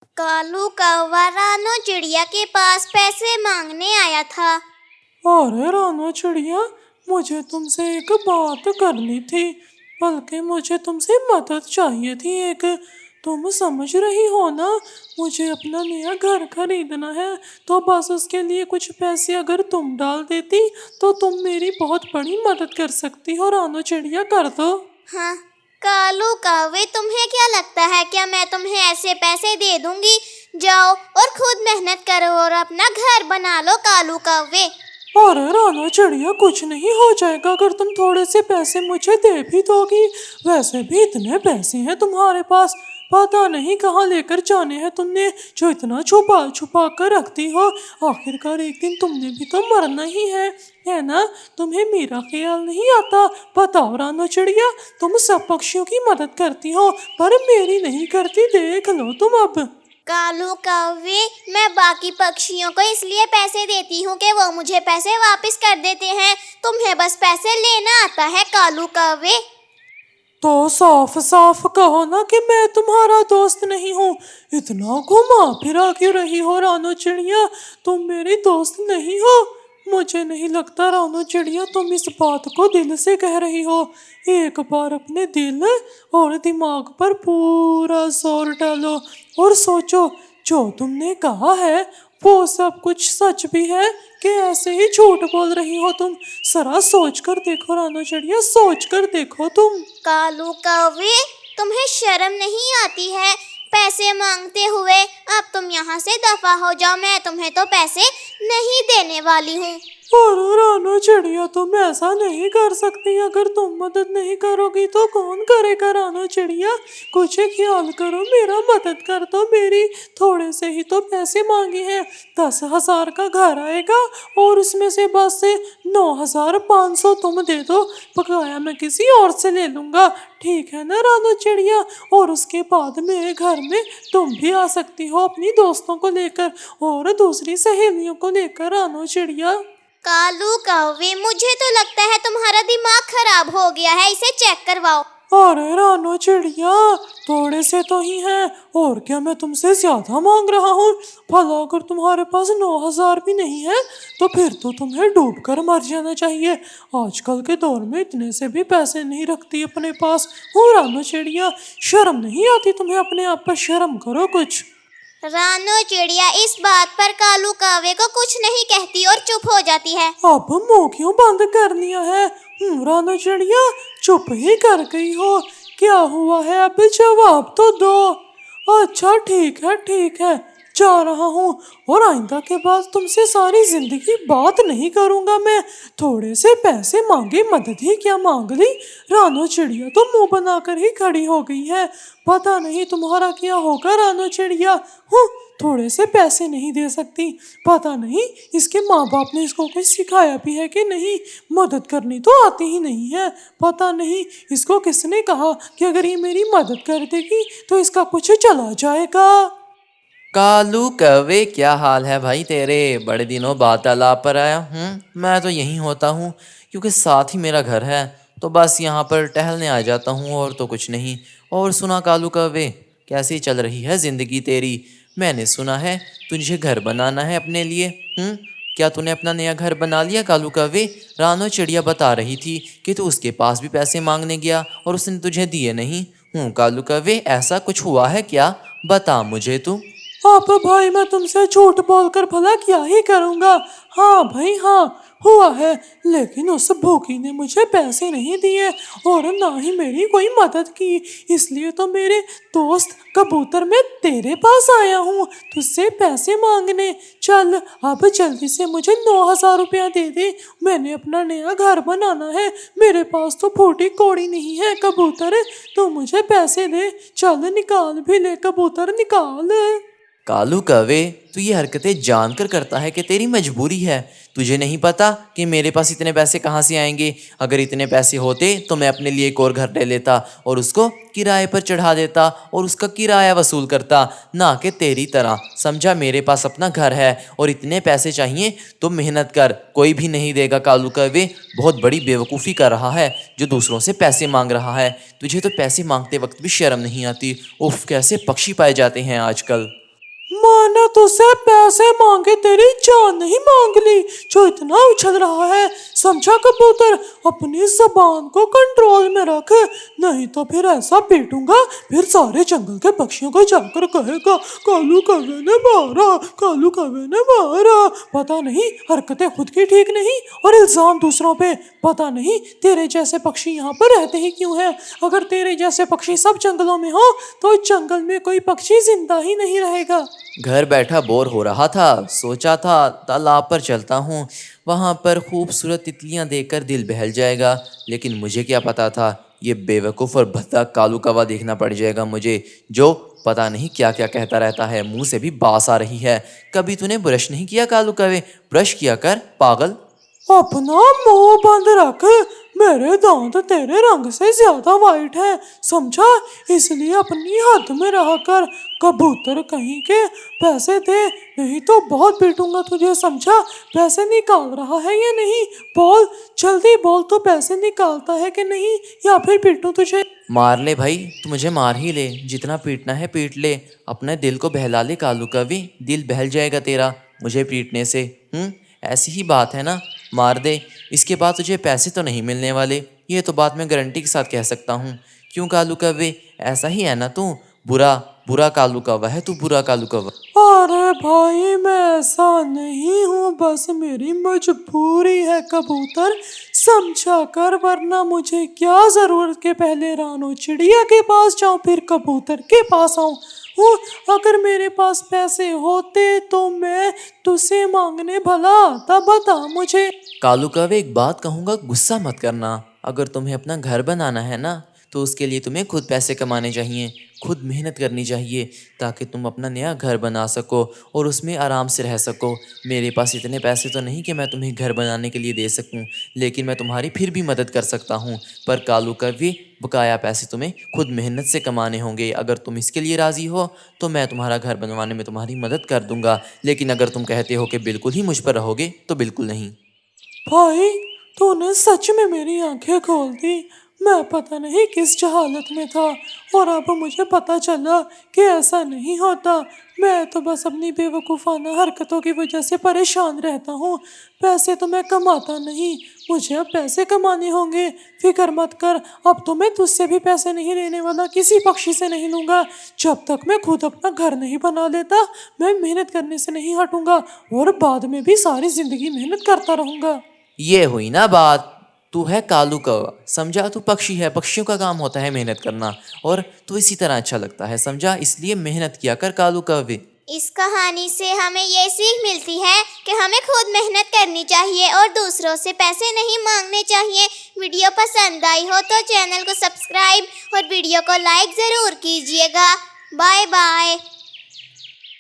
कालू कौवा रानो चिड़िया के पास पैसे मांगने आया था। अरे रानो चिड़िया, मुझे तुमसे एक बात करनी थी, बल्कि मुझे तुमसे मदद चाहिए थी एक। तुम समझ रही हो ना, मुझे अपना नया घर खरीदना है, तो बस उसके लिए कुछ पैसे अगर तुम डाल देती तो तुम मेरी बहुत बड़ी मदद कर सकती हो। रानो चिड़िया, कर दो। हाँ, कालू कौवे, तुम्हें क्या लगता है क्या मैं तुम्हें ऐसे पैसे दे दूंगी? जाओ और खुद मेहनत करो और अपना घर बना लो कालू कौवे। अरे रानो चिड़िया, कुछ नहीं हो जाएगा अगर तुम थोड़े से पैसे मुझे दे भी दोगी। वैसे भी इतने पैसे हैं तुम्हारे पास, पता नहीं कहाँ लेकर जाने हैं तुमने, जो इतना छुपा छुपा कर रखती हो। आखिरकार एक दिन तुमने भी तो मरना ही है ना? तुम्हें मेरा ख्याल नहीं आता? बताओ रानो चिड़िया, तुम सब पक्षियों की मदद करती हो पर मेरी नहीं करती, देख लो तुम अब। कालू कौवे, मैं बाकी पक्षियों को इसलिए पैसे देती हूँ कि वो मुझे पैसे वापस कर देते हैं। तुम्हें बस पैसे लेना आता है कालू कौवे। तो साफ साफ कहो ना कि मैं तुम्हारा दोस्त नहीं हूँ। इतना घुमा फिरा क्यों रही हो रानो चिड़िया? तुम मेरी दोस्त नहीं हो। मुझे नहीं लगता रानो चिड़िया तुम इस बात को दिल से कह रही हो। एक बार अपने दिल और दिमाग पर पूरा जोर डालो और सोचो, जो तुमने कहा है वो सब कुछ सच भी है कि ऐसे ही झूठ बोल रही हो तुम? जरा सोच कर देखो रानो चिड़िया, सोच कर देखो तुम। कालू कौवे, तुम्हें शर्म नहीं आती है पैसे मांगते हुए? अब तुम यहाँ से दफा हो जाओ, मैं तुम्हें तो पैसे नहीं देने वाली हूँ। अरे रानो चिड़िया, तुम ऐसा नहीं कर सकती। अगर तुम मदद नहीं करोगी तो कौन करेगा? रानो चिड़िया, कुछ ख्याल करो, मेरा मदद कर दो मेरी। थोड़े से ही तो पैसे मांगे हैं, 10,000 का घर आएगा और उसमें से बस से 9,500 तुम दे दो, बकाया मैं किसी और से ले लूँगा। ठीक है ना रानो चिड़िया? और उसके बाद मेरे घर में तुम भी आ सकती हो अपनी दोस्तों को लेकर और दूसरी सहेलियों को लेकर। रानो चिड़िया, कालू कौवे, मुझे तो लगता है तुम्हारा दिमाग खराब हो गया है, इसे चेक करवाओ। अरे रानो चिड़िया, थोड़े से तो ही हैं, और क्या मैं तुमसे ज्यादा मांग रहा हूँ? भला अगर तुम्हारे पास 9,000 भी नहीं है तो फिर तो तुम्हें डूब कर मर जाना चाहिए। आजकल के दौर में इतने से भी पैसे नहीं रखती अपने पास। हो रानो चिड़िया, शर्म नहीं आती तुम्हें? अपने आप पर शर्म करो कुछ। रानो चिड़िया इस बात पर कालू कौवे को कुछ नहीं कहती और चुप हो जाती है। अब मुंह क्यों बंद कर लिया है? रानो चिड़िया, चुप ही कर गई हो। क्या हुआ है? अब जवाब तो दो। अच्छा ठीक है, जा रहा हूँ और आइंदा के बाद तुमसे सारी जिंदगी बात नहीं करूंगा मैं। थोड़े से पैसे मांगे, मदद ही क्या मांग ली। रानो चिड़िया तो मुंह बनाकर ही खड़ी हो गई है। पता नहीं तुम्हारा क्या होगा रानो चिड़िया। थोड़े से पैसे नहीं दे सकती, पता नहीं इसके माँ बाप ने इसको कुछ सिखाया भी है कि नहीं। मदद करनी तो आती ही नहीं है, पता नहीं इसको किसने कहा कि अगर ये मेरी मदद कर देगी तो इसका कुछ चला जाएगा। कालू कौवे, क्या हाल है भाई तेरे? बड़े दिनों बाद तालाब पर आया हूँ। मैं तो यहीं होता हूँ क्योंकि साथ ही मेरा घर है, तो बस यहाँ पर टहलने आ जाता हूँ और तो कुछ नहीं। और सुना कालू कौवे, कैसी चल रही है ज़िंदगी तेरी? मैंने सुना है तुझे घर बनाना है अपने लिए। क्या तूने अपना नया घर बना लिया कालू कौवे? रानो चिड़िया बता रही थी कि तू उसके पास भी पैसे मांगने गया और उसने तुझे दिए नहीं। कालू कौवे, ऐसा कुछ हुआ है क्या? बता मुझे तू। आप भाई, मैं तुमसे झूठ बोलकर भला क्या ही करूँगा। हाँ भाई हाँ, हुआ है, लेकिन उस भूखी ने मुझे पैसे नहीं दिए और ना ही मेरी कोई मदद की। इसलिए तो मेरे दोस्त कबूतर, मैं तेरे पास आया हूँ तुझसे पैसे मांगने। चल अब जल्दी से मुझे 9,000 रुपया दे दे, मैंने अपना नया घर बनाना है। मेरे पास तो फूटी कौड़ी नहीं है कबूतर, तो मुझे पैसे दे। चल निकाल भी ले कबूतर, निकाल। कालू कौवे, तू ये हरकतें जानकर करता है कि तेरी मजबूरी है? तुझे नहीं पता कि मेरे पास इतने पैसे कहाँ से आएंगे? अगर इतने पैसे होते तो मैं अपने लिए एक और घर ले लेता और उसको किराए पर चढ़ा देता और उसका किराया वसूल करता, ना कि तेरी तरह। समझा? मेरे पास अपना घर है और इतने पैसे चाहिए तो मेहनत कर, कोई भी नहीं देगा। कालू कौवे बहुत बड़ी बेवकूफ़ी कर रहा है जो दूसरों से पैसे मांग रहा है। तुझे तो पैसे मांगते वक्त भी शर्म नहीं आती। उफ, कैसे पक्षी पाए जाते हैं आजकल। माँ ने तुझसे पैसे मांगे, तेरी जान नहीं मांग ली जो इतना उछल रहा है। समझा कबूतर, अपनी जबान को कंट्रोल में रख, नहीं तो फिर ऐसा पीटूंगा, फिर सारे जंगल के पक्षियों को जाकर कहेगा कालू कौवे ने मारा, कालू कौवे ने मारा। पता नहीं, हरकतें खुद की ठीक नहीं और इल्जाम दूसरों पे। पता नहीं तेरे जैसे पक्षी यहाँ पर रहते ही क्यों हैं। अगर तेरे जैसे पक्षी सब जंगलों में हो तो इस जंगल में कोई पक्षी जिंदा ही नहीं रहेगा। घर बैठा बोर हो रहा था, सोचा था तालाब पर चलता हूँ, वहाँ पर खूबसूरत तितलियाँ देखकर दिल बहल जाएगा। लेकिन मुझे क्या पता था ये बेवकूफ़ और भद्दा कालू कौवा देखना पड़ जाएगा मुझे, जो पता नहीं क्या क्या कहता रहता है, मुंह से भी बास आ रही है। कभी तूने ब्रश नहीं किया कालू कौवे? ब्रश किया कर पागल। अपना मुंह बंद रख, मेरे दांत तेरे रंग से ज्यादा वाइट हैं, समझा, इसलिए अपनी हद में रहा कर। कबूतर कहीं के, पैसे दे नहीं तो बहुत पीटूंगा तुझे, समझा। पैसे निकाल रहा है या नहीं, बोल जल्दी बोल, तो पैसे निकालता है कि नहीं, या फिर पीटूं तुझे। मार ले भाई, तू मुझे मार ही ले, जितना पीटना है पीट ले, अपने दिल को बहला ले कालू कौवे, दिल बहल जाएगा तेरा मुझे पीटने से। ऐसी ही बात है ना, मार दे, इसके बाद तुझे पैसे तो नहीं मिलने वाले, ये तो बात मैं गारंटी के साथ कह सकता हूँ। क्यों कालू कौवे, ऐसा ही है ना तू? बुरा बुरा कालू कौवा है तू, बुरा कालू कौवा। अरे भाई मैं ऐसा नहीं हूँ, बस मेरी मजबूरी है कबूतर, समझा कर, वरना मुझे क्या जरूरत के पहले रानो चिड़िया के पास जाऊँ फिर कबूतर के पास आऊँ। अगर मेरे पास पैसे होते तो मैं तुझसे मांगने भला आता, बता मुझे। कालू कौवे एक बात कहूँगा, गुस्सा मत करना। अगर तुम्हें अपना घर बनाना है ना तो उसके लिए तुम्हें खुद पैसे कमाने चाहिए, खुद मेहनत करनी चाहिए, ताकि तुम अपना नया घर बना सको और उसमें आराम से रह सको। मेरे पास इतने पैसे तो नहीं कि मैं तुम्हें घर बनाने के लिए दे सकूं, लेकिन मैं तुम्हारी फिर भी मदद कर सकता हूं। पर कालू कौवे, बकाया पैसे तुम्हें खुद मेहनत से कमाने होंगे। अगर तुम इसके लिए राज़ी हो तो मैं तुम्हारा घर बनवाने में तुम्हारी मदद कर दूंगा, लेकिन अगर तुम कहते हो कि बिल्कुल ही मुझ पर रहोगे तो बिल्कुल नहीं। भाई तूने सच में मेरी आंखें खोल दी, मैं पता नहीं किस जहालत में था और अब मुझे पता चला कि ऐसा नहीं होता। मैं तो बस अपनी बेवकूफ़ाना हरकतों की वजह से परेशान रहता हूँ। पैसे तो मैं कमाता नहीं, मुझे अब पैसे कमाने होंगे। फिक्र मत कर, अब तो मैं तुझसे भी पैसे नहीं लेने वाला, किसी पक्षी से नहीं लूँगा। जब तक मैं खुद अपना घर नहीं बना लेता मैं मेहनत करने से नहीं हटूँगा और बाद में भी सारी ज़िंदगी मेहनत करता रहूँगा। ये हुई ना बात, तू है कालू कौवा, समझा, तू पक्षी है, पक्षियों का काम होता है मेहनत करना, और तू इसी तरह अच्छा लगता है, समझा, इसलिए मेहनत किया कर कालू कौवे। इस कहानी से हमें ये सीख मिलती है कि हमें खुद मेहनत करनी चाहिए और दूसरों से पैसे नहीं मांगने चाहिए। वीडियो पसंद आई हो तो चैनल को सब्सक्राइब और वीडियो को लाइक ज़रूर कीजिएगा। Bye bye.